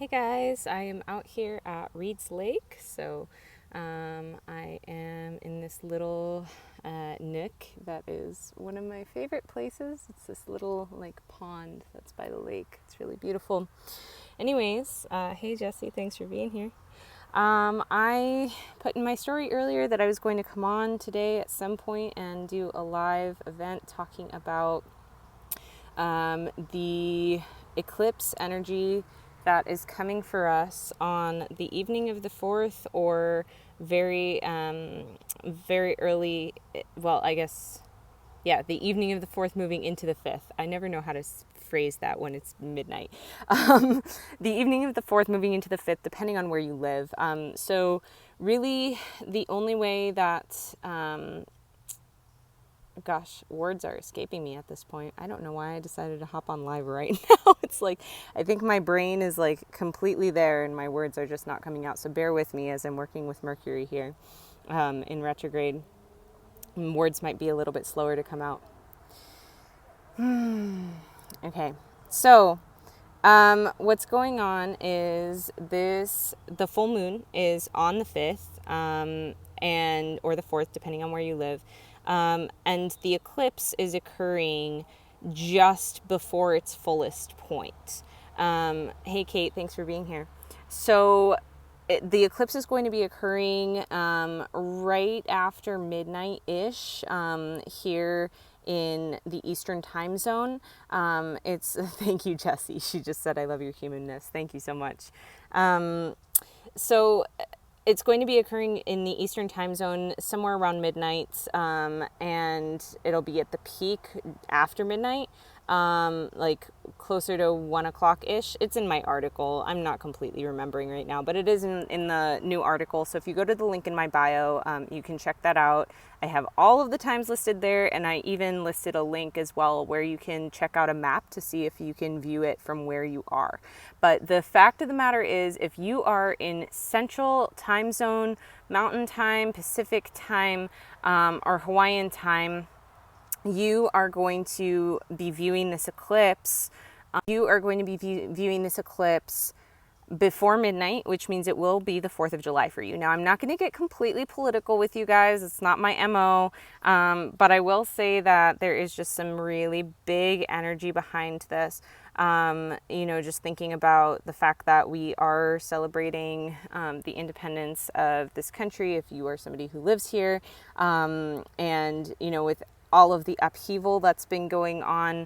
Hey guys, I am out here at Reed's Lake. I am in this little nook that is one of my favorite places. It's this little pond that's by the lake. It's really beautiful. Anyways, hey Jesse, thanks for being here. I put in my story earlier that I was going to come on today at some point and do a live event talking about the eclipse energy that is coming for us on the evening of the 4th or very early, the evening of the 4th moving into the 5th. I never know how to phrase that when it's midnight. The evening of the 4th moving into the 5th, depending on where you live. So really the only way that words are escaping me at this point. I don't know why I decided to hop on live right now. It's like, I think my brain is completely there and my words are just not coming out. So bear with me as I'm working with Mercury here in retrograde. Words might be a little bit slower to come out. Okay. So, what's going on is the full moon is on the 5th, or the 4th, depending on where you live. And the eclipse is occurring just before its fullest point. Hey, Kate, thanks for being here. So the eclipse is going to be occurring right after midnight-ish here in the Eastern time zone. Thank you, Jessie. She just said, I love your humanness. Thank you so much. So it's going to be occurring in the Eastern time zone somewhere around midnight, and it'll be at the peak after midnight, closer to 1 o'clock-ish. It's in my article. I'm not completely remembering right now, but it is in the new article. So if you go to the link in my bio, you can check that out. I have all of the times listed there, and I even listed a link as well where you can check out a map to see if you can view it from where you are. But the fact of the matter is, if you are in Central Time Zone, Mountain Time, Pacific Time, or Hawaiian Time, you are going to be viewing this eclipse. Viewing this eclipse before midnight, which means it will be the 4th of July for you. Now, I'm not going to get completely political with you guys. It's not my MO. But I will say that there is just some really big energy behind this. Just thinking about the fact that we are celebrating the independence of this country, if you are somebody who lives here, with all of the upheaval that's been going on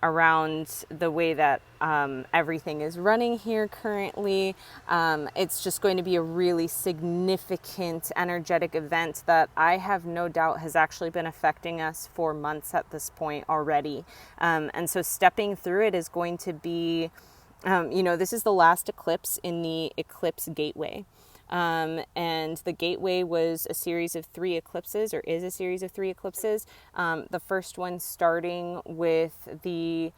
around the way that everything is running here currently. It's just going to be a really significant energetic event that I have no doubt has actually been affecting us for months at this point already. And so stepping through it is going to be, this is the last eclipse in the eclipse gateway. And the gateway was a series of 3 eclipses, or is a series of 3 eclipses. The first one starting with the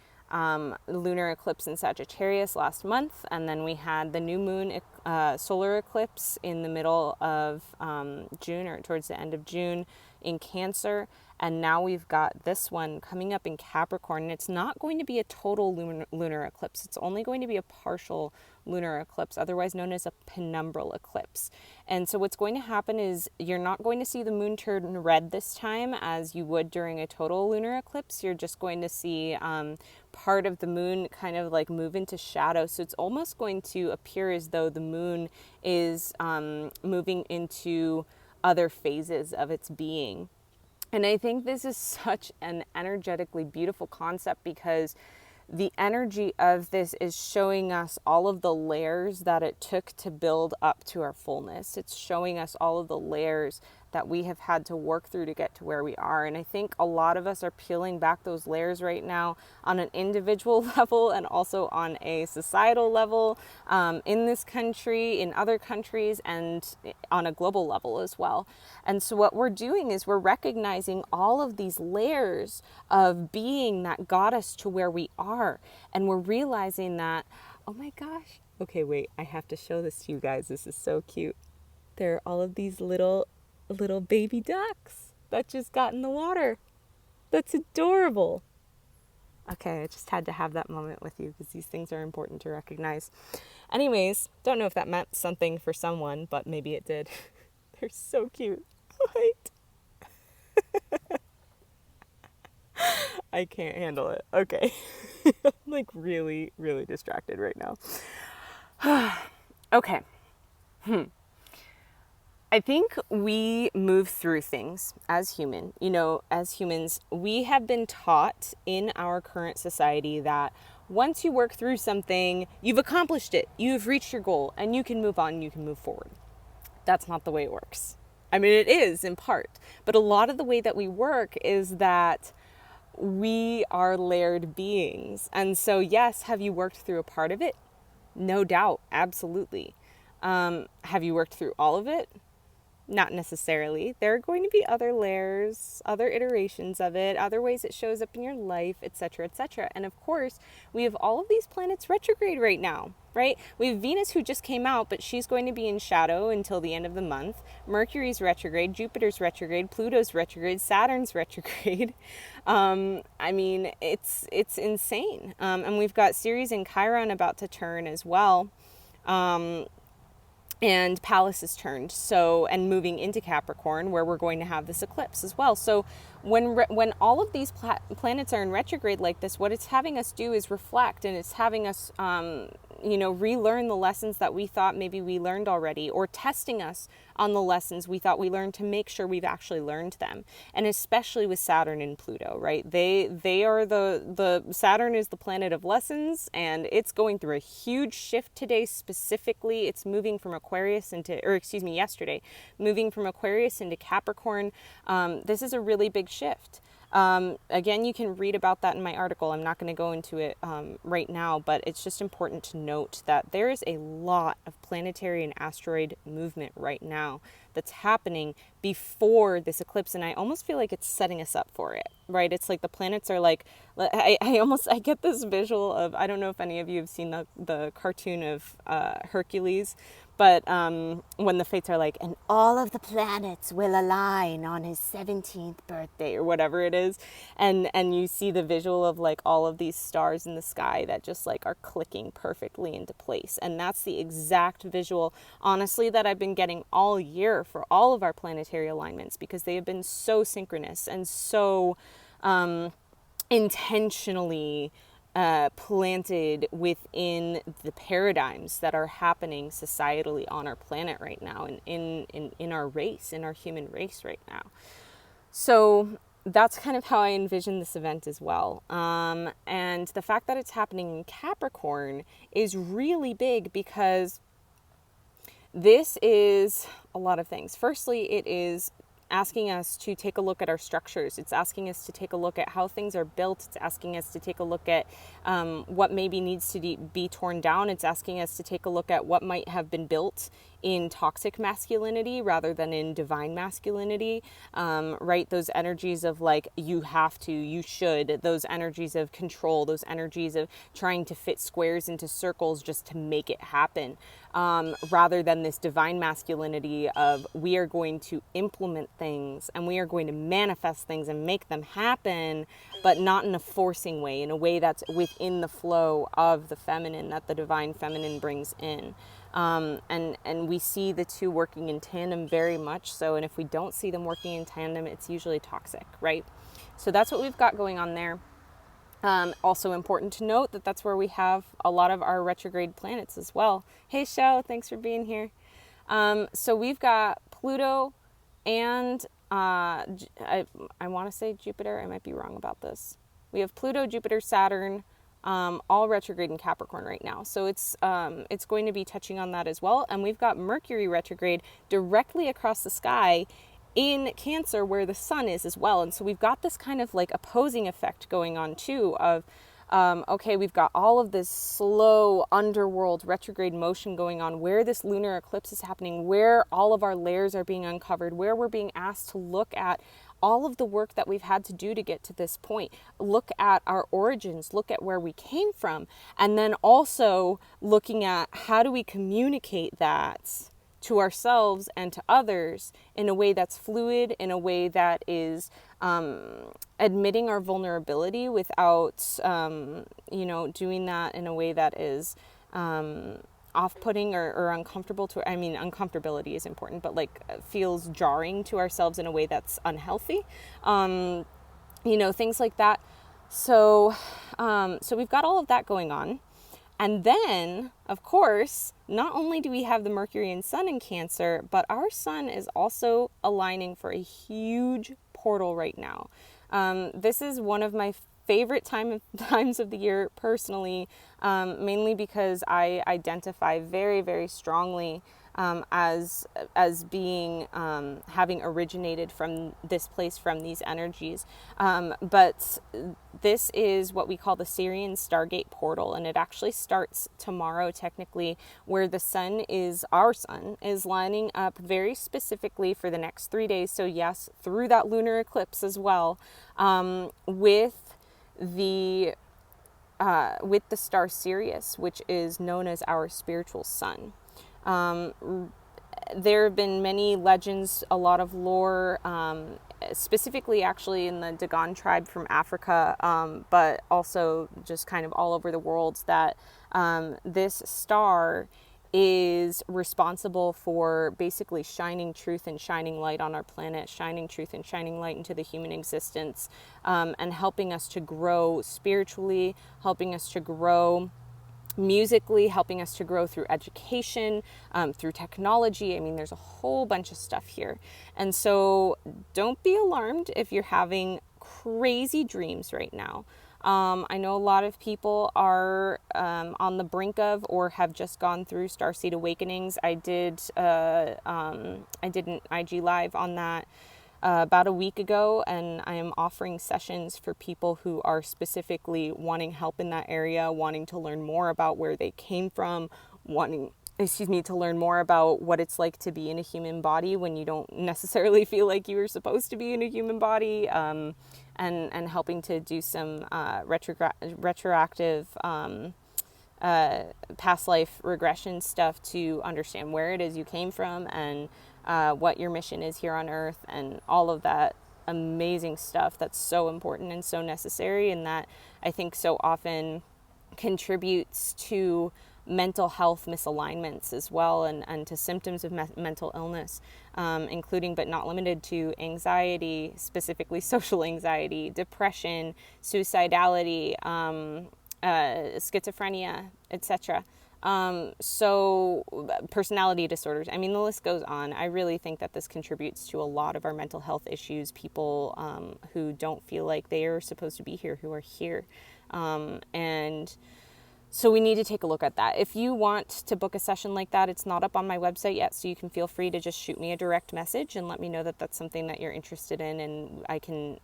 lunar eclipse in Sagittarius last month, and then we had the new moon solar eclipse in the middle of June, or towards the end of June, in Cancer. And now we've got this one coming up in Capricorn, and it's not going to be a total lunar eclipse. It's only going to be a partial lunar eclipse, otherwise known as a penumbral eclipse. And so what's going to happen is you're not going to see the moon turn red this time as you would during a total lunar eclipse. You're just going to see part of the moon kind of move into shadow. So it's almost going to appear as though the moon is moving into other phases of its being. And I think this is such an energetically beautiful concept because the energy of this is showing us all of the layers that it took to build up to our fullness. It's showing us all of the layers that we have had to work through to get to where we are. And I think a lot of us are peeling back those layers right now on an individual level and also on a societal level in this country, in other countries, and on a global level as well. And so what we're doing is we're recognizing all of these layers of being that got us to where we are. And we're realizing that, oh my gosh. Okay, wait, I have to show this to you guys. This is so cute. There are all of these little baby ducks that just got in the water. That's adorable. Okay, I just had to have that moment with you because these things are important to recognize. Anyways, don't know if that meant something for someone, but maybe it did. They're so cute. Wait. I can't handle it. Okay. I'm like really, really distracted right now. Okay. I think we move through things as human. You know, as humans, we have been taught in our current society that once you work through something, you've accomplished it, you've reached your goal, and you can move on, you can move forward. That's not the way it works. I mean, it is in part, but a lot of the way that we work is that we are layered beings. And so, yes, have you worked through a part of it? No doubt, absolutely. Have you worked through all of it? Not necessarily. There are going to be other layers, other iterations of it, other ways it shows up in your life, etc., etc. And of course, we have all of these planets retrograde right now, right? We have Venus, who just came out, but she's going to be in shadow until the end of the month. Mercury's retrograde, Jupiter's retrograde, Pluto's retrograde, Saturn's retrograde. I mean, it's insane. And we've got Ceres and Chiron about to turn as well. And Pallas is turned, so, and moving into Capricorn, where we're going to have this eclipse as well. So when all of these planets are in retrograde like this, what it's having us do is reflect, and it's having us relearn the lessons that we thought maybe we learned already, or testing us on the lessons we thought we learned to make sure we've actually learned them. And especially with Saturn and Pluto, right? They are the Saturn is the planet of lessons, and it's going through a huge shift today. Specifically, it's moving from yesterday, moving from Aquarius into Capricorn. This is a really big shift. Again, you can read about that in my article. I'm not going to go into it right now, but it's just important to note that there is a lot of planetary and asteroid movement right now that's happening before this eclipse, and I almost feel like it's setting us up for it, right? It's like the planets are like, I get this visual of, I don't know if any of you have seen the cartoon of Hercules, but when the fates are like, and all of the planets will align on his 17th birthday, or whatever it is, and you see the visual of like all of these stars in the sky that just like are clicking perfectly into place. And that's the exact visual, honestly, that I've been getting all year for all of our planetary alignments, because they have been so synchronous and so intentionally planted within the paradigms that are happening societally on our planet right now, and in our race, in our human race right now. So that's kind of how I envision this event as well. And the fact that it's happening in Capricorn is really big, because this is a lot of things. Firstly, it is asking us to take a look at our structures. It's asking us to take a look at how things are built. It's asking us to take a look at what maybe needs to be torn down. It's asking us to take a look at what might have been built in toxic masculinity rather than in divine masculinity, right? Those energies of like, you have to, you should, those energies of control, those energies of trying to fit squares into circles just to make it happen, rather than this divine masculinity of, we are going to implement things and we are going to manifest things and make them happen, but not in a forcing way, in a way that's within the flow of the feminine, that the divine feminine brings in. And we see the two working in tandem very much so. And if we don't see them working in tandem, it's usually toxic, right? So that's what we've got going on there. Also important to note that that's where we have a lot of our retrograde planets as well. Hey, Shell, thanks for being here. So we've got Pluto and I want to say Jupiter. I might be wrong about this. We have Pluto, Jupiter, Saturn, all retrograde in Capricorn right now. So it's going to be touching on that as well. And we've got Mercury retrograde directly across the sky in Cancer, where the sun is as well. And so we've got this kind of like opposing effect going on too of, okay, we've got all of this slow underworld retrograde motion going on, where this lunar eclipse is happening, where all of our layers are being uncovered, where we're being asked to look at all of the work that we've had to do to get to this point. Look at our origins, look at where we came from, and then also looking at how do we communicate that to ourselves and to others in a way that's fluid, in a way that is admitting our vulnerability without, doing that in a way that is off-putting or uncomfortable to, I mean, uncomfortability is important, but like feels jarring to ourselves in a way that's unhealthy, things like that. So we've got all of that going on. And then, of course, not only do we have the Mercury and Sun in Cancer, but our Sun is also aligning for a huge portal right now. This is one of my favorite times of the year personally, mainly because I identify very, very strongly as being having originated from this place, from these energies. But this is what we call the Sirian Stargate portal, and it actually starts tomorrow technically, where the sun is, our sun is lining up very specifically for the next 3 days. So yes, through that lunar eclipse as well, with the star Sirius, which is known as our spiritual sun. There have been many legends, a lot of lore, specifically actually in the Dagon tribe from Africa, but also just kind of all over the world, that this star is responsible for basically shining truth and shining light on our planet, shining truth and shining light into the human existence, and helping us to grow spiritually, helping us to grow musically, helping us to grow through education, through technology. I mean, there's a whole bunch of stuff here. And so don't be alarmed if you're having crazy dreams right now. I know a lot of people are on the brink of or have just gone through starseed awakenings. I did an IG live on that about a week ago, and I am offering sessions for people who are specifically wanting help in that area, wanting to learn more about where they came from, to learn more about what it's like to be in a human body when you don't necessarily feel like you were supposed to be in a human body, and helping to do some retroactive past life regression stuff to understand where it is you came from and what your mission is here on Earth, and all of that amazing stuff that's so important and so necessary, and that I think so often contributes to mental health misalignments as well, and to symptoms of mental illness, including but not limited to anxiety, specifically social anxiety, depression, suicidality, schizophrenia, etc. So personality disorders. I mean, the list goes on. I really think that this contributes to a lot of our mental health issues, people who don't feel like they are supposed to be here, who are here. And so we need to take a look at that. If you want to book a session like that, it's not up on my website yet, so you can feel free to just shoot me a direct message and let me know that that's something that you're interested in, and I can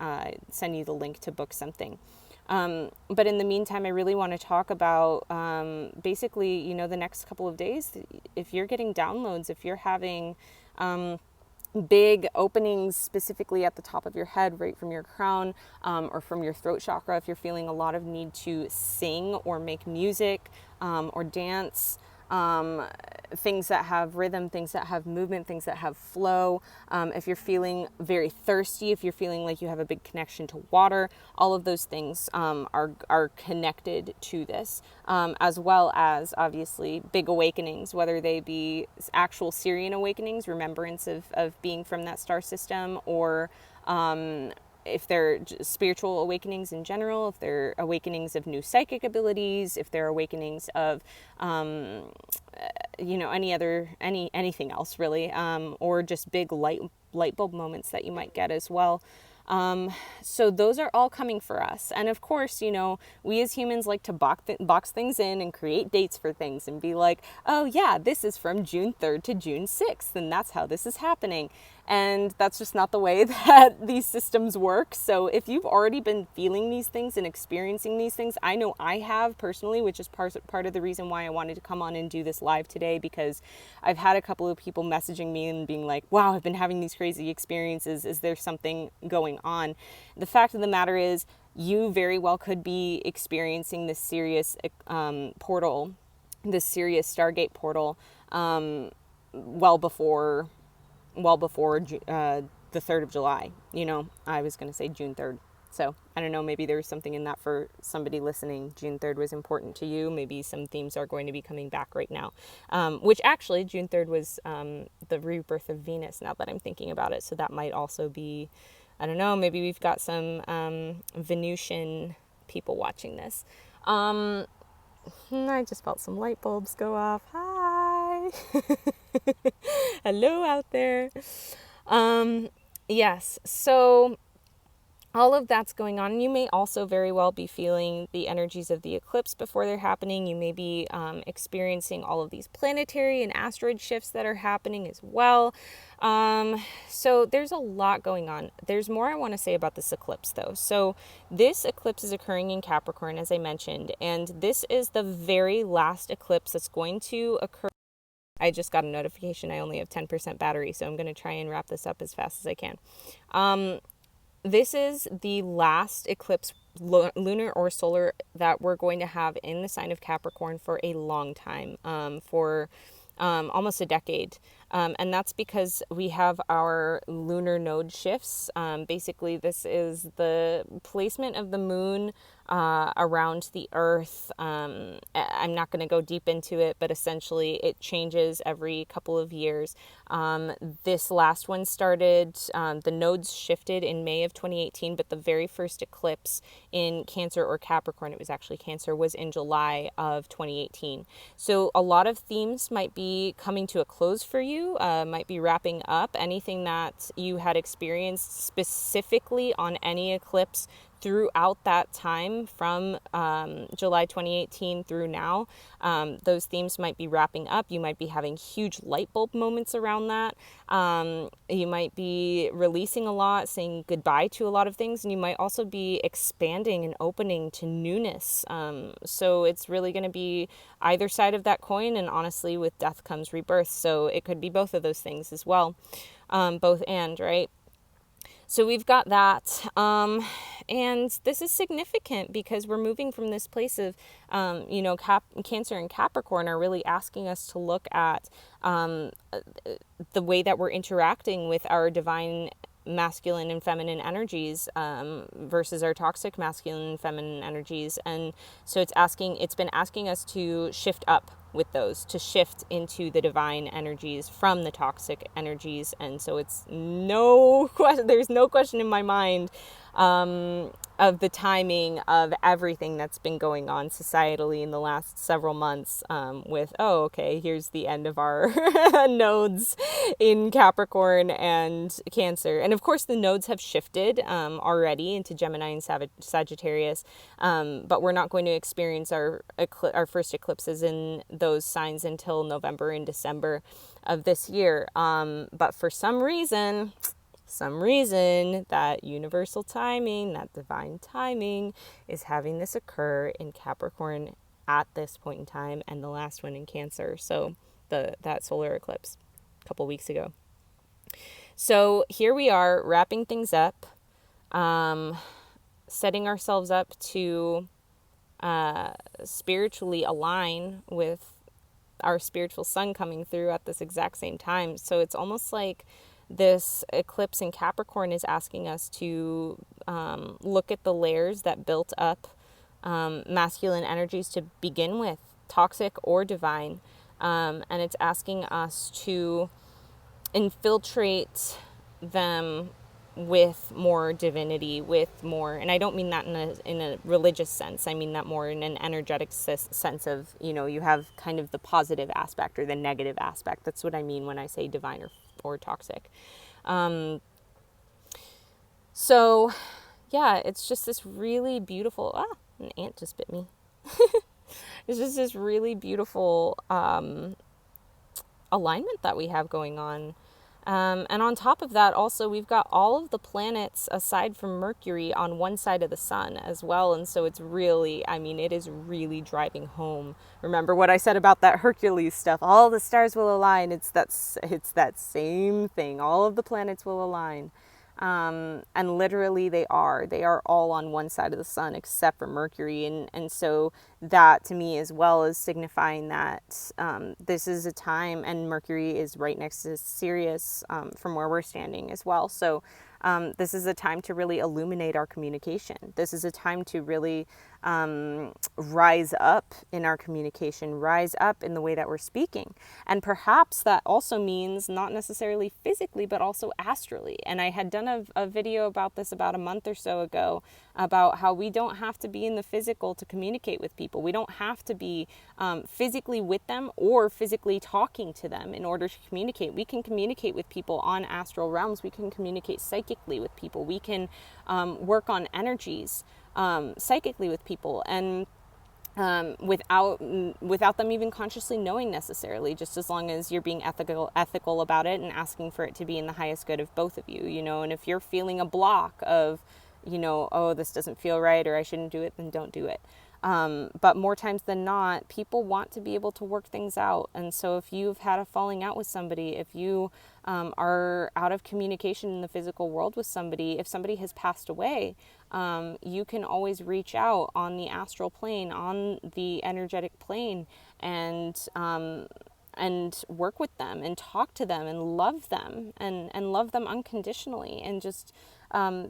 send you the link to book something. But in the meantime, I really want to talk about basically, the next couple of days, if you're getting downloads, if you're having big openings specifically at the top of your head, right from your crown, or from your throat chakra, if you're feeling a lot of need to sing or make music, or dance, things that have rhythm, things that have movement, things that have flow, if you're feeling very thirsty, if you're feeling like you have a big connection to water, all of those things are connected to this, as well as obviously big awakenings, whether they be actual Sirian awakenings, remembrance of being from that star system, or if they're spiritual awakenings in general, if they're awakenings of new psychic abilities, if they're awakenings of, anything else really, or just big light bulb moments that you might get as well. So those are all coming for us. And of course, we as humans like to box things in and create dates for things and be like, oh yeah, this is from June 3rd to June 6th, and that's how this is happening. And that's just not the way that these systems work. So if you've already been feeling these things and experiencing these things, I know I have personally, which is part of the reason why I wanted to come on and do this live today, because I've had a couple of people messaging me and being like, wow, I've been having these crazy experiences. Is there something going on? The fact of the matter is, you very well could be experiencing this serious portal, this serious Stargate portal, well before the 3rd of July. I was going to say June 3rd. So I don't know, maybe there's something in that for somebody listening. June 3rd was important to you. Maybe some themes are going to be coming back right now. Which actually, June 3rd was the rebirth of Venus, now that I'm thinking about it. So that might also be, I don't know, maybe we've got some Venusian people watching this. I just felt some light bulbs go off. Hi! Hello out there. Yes, so all of that's going on. You may also very well be feeling the energies of the eclipse before they're happening. You may be experiencing all of these planetary and asteroid shifts that are happening as well. So there's a lot going on. There's more I want to say about this eclipse though. So this eclipse is occurring in Capricorn, as I mentioned, and this is the very last eclipse that's going to occur. I just got a notification. I only have 10% battery, so I'm going to try and wrap this up as fast as I can. This is the last eclipse, lunar or solar, that we're going to have in the sign of Capricorn for a long time, for almost a decade. And that's because we have our lunar node shifts. Basically, this is the placement of the moon around the Earth. I'm not going to go deep into it, but essentially it changes every couple of years. This last one started, the nodes shifted in May of 2018, but the very first eclipse in Cancer or Capricorn, it was actually Cancer, was in July of 2018. So a lot of themes might be coming to a close for you, might be wrapping up. Anything that you had experienced specifically on any eclipse throughout that time from July 2018 through now, those themes might be wrapping up. You might be having huge light bulb moments around that. You might be releasing a lot, saying goodbye to a lot of things, and you might also be expanding and opening to newness. So it's really going to be either side of that coin, and honestly, with death comes rebirth. So it could be both of those things as well. Both and, right? So we've got that. And this is significant because we're moving from this place of, Cancer and Capricorn are really asking us to look at the way that we're interacting with our divine masculine and feminine energies versus our toxic masculine and feminine energies. And so it's been asking us to shift up with those, to shift into the divine energies from the toxic energies. And so it's there's no question in my mind of the timing of everything that's been going on societally in the last several months, with, here's the end of our nodes in Capricorn and Cancer. And of course the nodes have shifted already into Gemini and Sagittarius, but we're not going to experience our first eclipses in those signs until November and December of this year. But for some reason, that universal timing, that divine timing, is having this occur in Capricorn at this point in time, and the last one in Cancer. So that solar eclipse a couple weeks ago. So here we are wrapping things up, setting ourselves up to spiritually align with our spiritual sun coming through at this exact same time. So it's almost like this eclipse in Capricorn is asking us to look at the layers that built up masculine energies to begin with, toxic or divine. And it's asking us to infiltrate them with more divinity, with more, and I don't mean that in a religious sense. I mean that more in an energetic sense of, you have kind of the positive aspect or the negative aspect. That's what I mean when I say divine or toxic. So yeah, it's just this really beautiful, an ant just bit me. It's just this really beautiful alignment that we have going on. And on top of that, also, we've got all of the planets aside from Mercury on one side of the sun as well. And so it's really, it is really driving home. Remember what I said about that Hercules stuff? All the stars will align. It's that same thing. All of the planets will align. And literally they are all on one side of the sun except for Mercury. And so that to me as well is signifying that this is a time, and Mercury is right next to Sirius from where we're standing as well. So this is a time to really illuminate our communication. This is a time to really rise up in our communication, rise up in the way that we're speaking. And perhaps that also means not necessarily physically, but also astrally. And I had done a video about this about a month or so ago, about how we don't have to be in the physical to communicate with people. We don't have to be physically with them or physically talking to them in order to communicate. We can communicate with people on astral realms. We can communicate psychically with people. We can work on energies psychically with people, and without them even consciously knowing necessarily, just as long as you're being ethical about it and asking for it to be in the highest good of both of you, you know. And if you're feeling a block of, you know, oh, this doesn't feel right, or I shouldn't do it, then don't do it. But more times than not, people want to be able to work things out. And so if you've had a falling out with somebody, if you are out of communication in the physical world with somebody, if somebody has passed away, you can always reach out on the astral plane, on the energetic plane, and work with them and talk to them and love them and love them unconditionally, and just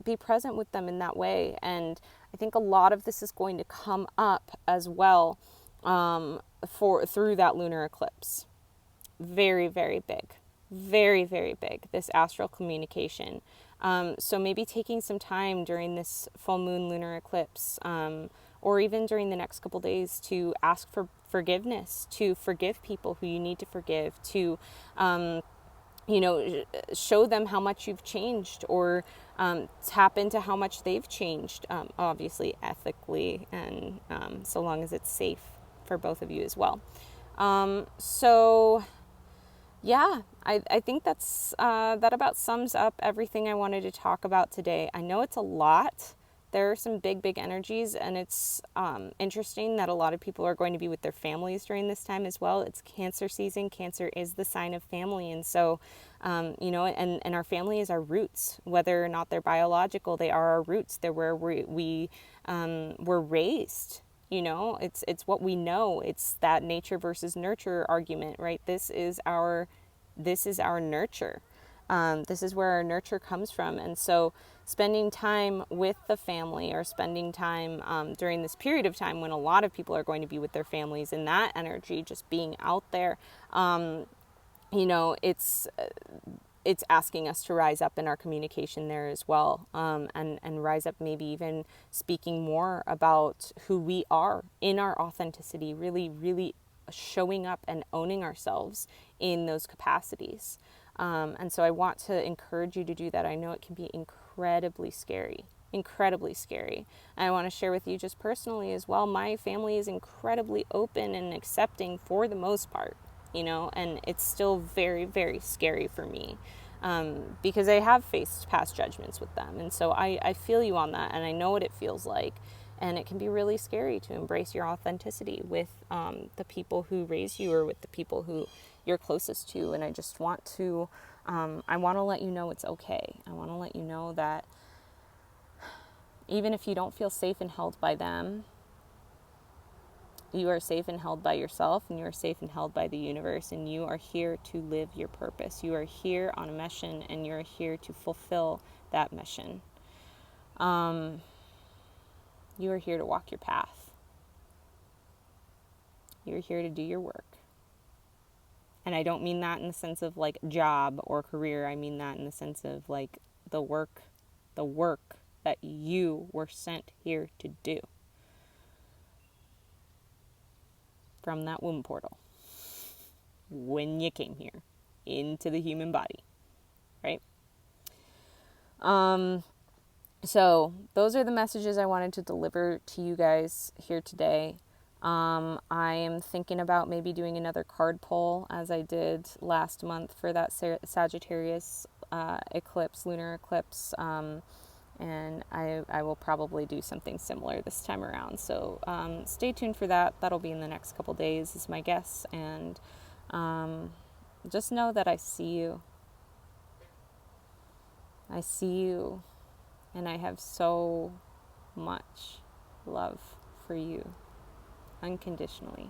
be present with them in that way. And I think a lot of this is going to come up as well through that lunar eclipse. Very, very big. Very, very big, this astral communication. So maybe taking some time during this full moon lunar eclipse, or even during the next couple days, to ask for forgiveness, to forgive people who you need to forgive, to show them how much you've changed, or tap into how much they've changed, obviously ethically, and so long as it's safe for both of you as well. Yeah, I think that about sums up everything I wanted to talk about today. I know it's a lot. There are some big, big energies, and it's interesting that a lot of people are going to be with their families during this time as well. It's Cancer season. Cancer is the sign of family, and so, and our family is our roots. Whether or not they're biological, they are our roots. They're where we were raised. You know, it's what we know. It's that nature versus nurture argument, right? This is our nurture. This is where our nurture comes from. And so spending time with the family, or spending time during this period of time when a lot of people are going to be with their families, and that energy just being out there, it's asking us to rise up in our communication there as well, and rise up, maybe even speaking more about who we are in our authenticity, really, really showing up and owning ourselves in those capacities. And so I want to encourage you to do that. I know it can be incredibly scary. And I want to share with you just personally as well, my family is incredibly open and accepting for the most part, and it's still very, very scary for me, because I have faced past judgments with them. And so I feel you on that, and I know what it feels like. And it can be really scary to embrace your authenticity with the people who raise you, or with the people who you're closest to. And I just want to, I want to let you know it's okay. I want to let you know that even if you don't feel safe and held by them, you are safe and held by yourself, and you are safe and held by the universe, and you are here to live your purpose. You are here on a mission, and you're here to fulfill that mission. You are here to walk your path. You're here to do your work. And I don't mean that in the sense of like job or career. I mean that in the sense of like the work that you were sent here to do. From that womb portal. When you came here into the human body. Right? So those are the messages I wanted to deliver to you guys here today. I am thinking about maybe doing another card pull, as I did last month for that Sagittarius eclipse, lunar eclipse. And I will probably do something similar this time around. So stay tuned for that. That'll be in the next couple days, is my guess. And just know that I see you. I see you. And I have so much love for you. unconditionally.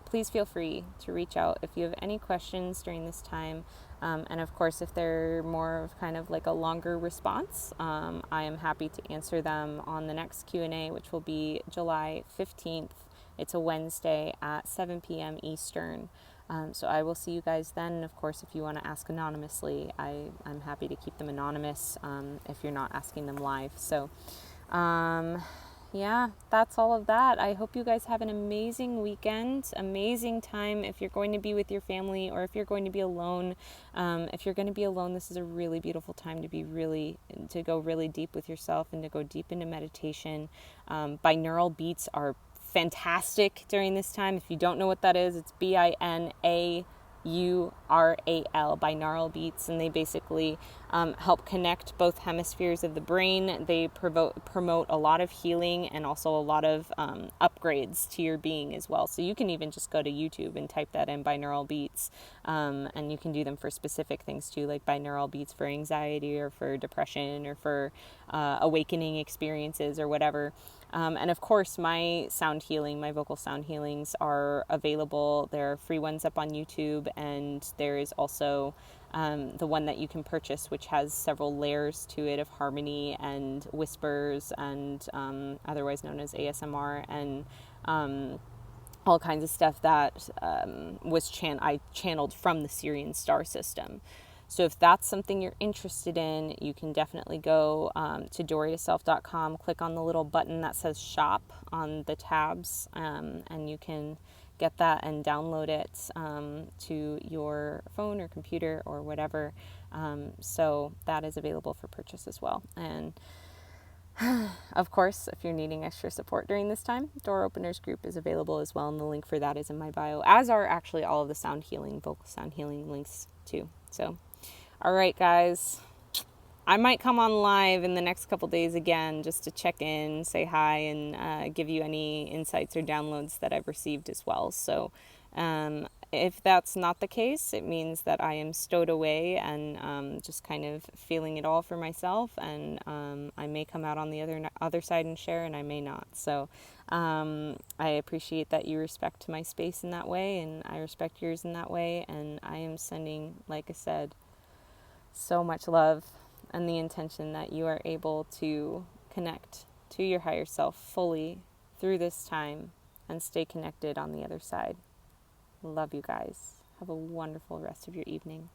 Please feel free to reach out if you have any questions during this time. And of course, if they're more of kind of like a longer response, I am happy to answer them on the next Q&A, which will be July 15th. It's a Wednesday at 7 p.m. Eastern. So I will see you guys then. And of course, if you want to ask anonymously, I'm happy to keep them anonymous if you're not asking them live. So yeah, that's all of that. I hope you guys have an amazing weekend, amazing time if you're going to be with your family or if you're going to be alone. If you're going to be alone, this is a really beautiful time to go really deep with yourself and to go deep into meditation. Binaural beats are fantastic during this time. If you don't know what that is, it's BINAURAL, binaural beats, and they basically help connect both hemispheres of the brain. They promote a lot of healing and also a lot of upgrades to your being as well. So you can even just go to YouTube and type that in, binaural beats, and you can do them for specific things too, like binaural beats for anxiety or for depression or for awakening experiences or whatever. And of course, my vocal sound healings are available. There are free ones up on YouTube, and there is also the one that you can purchase, which has several layers to it of harmony and whispers and otherwise known as ASMR and all kinds of stuff that I channeled from the Sirian star system. So if that's something you're interested in, you can definitely go to doreyourself.com, click on the little button that says shop on the tabs, and you can get that and download it to your phone or computer or whatever. So that is available for purchase as well. And of course, if you're needing extra support during this time, Door Openers group is available as well, and the link for that is in my bio, as are actually all of the vocal sound healing links too. So all right, guys, I might come on live in the next couple days again just to check in, say hi, and give you any insights or downloads that I've received as well. So if that's not the case, it means that I am stowed away and just kind of feeling it all for myself, and I may come out on the other side and share, and I may not. So I appreciate that you respect my space in that way, and I respect yours in that way, and I am sending, like I said, so much love and the intention that you are able to connect to your higher self fully through this time and stay connected on the other side. Love you guys. Have a wonderful rest of your evening.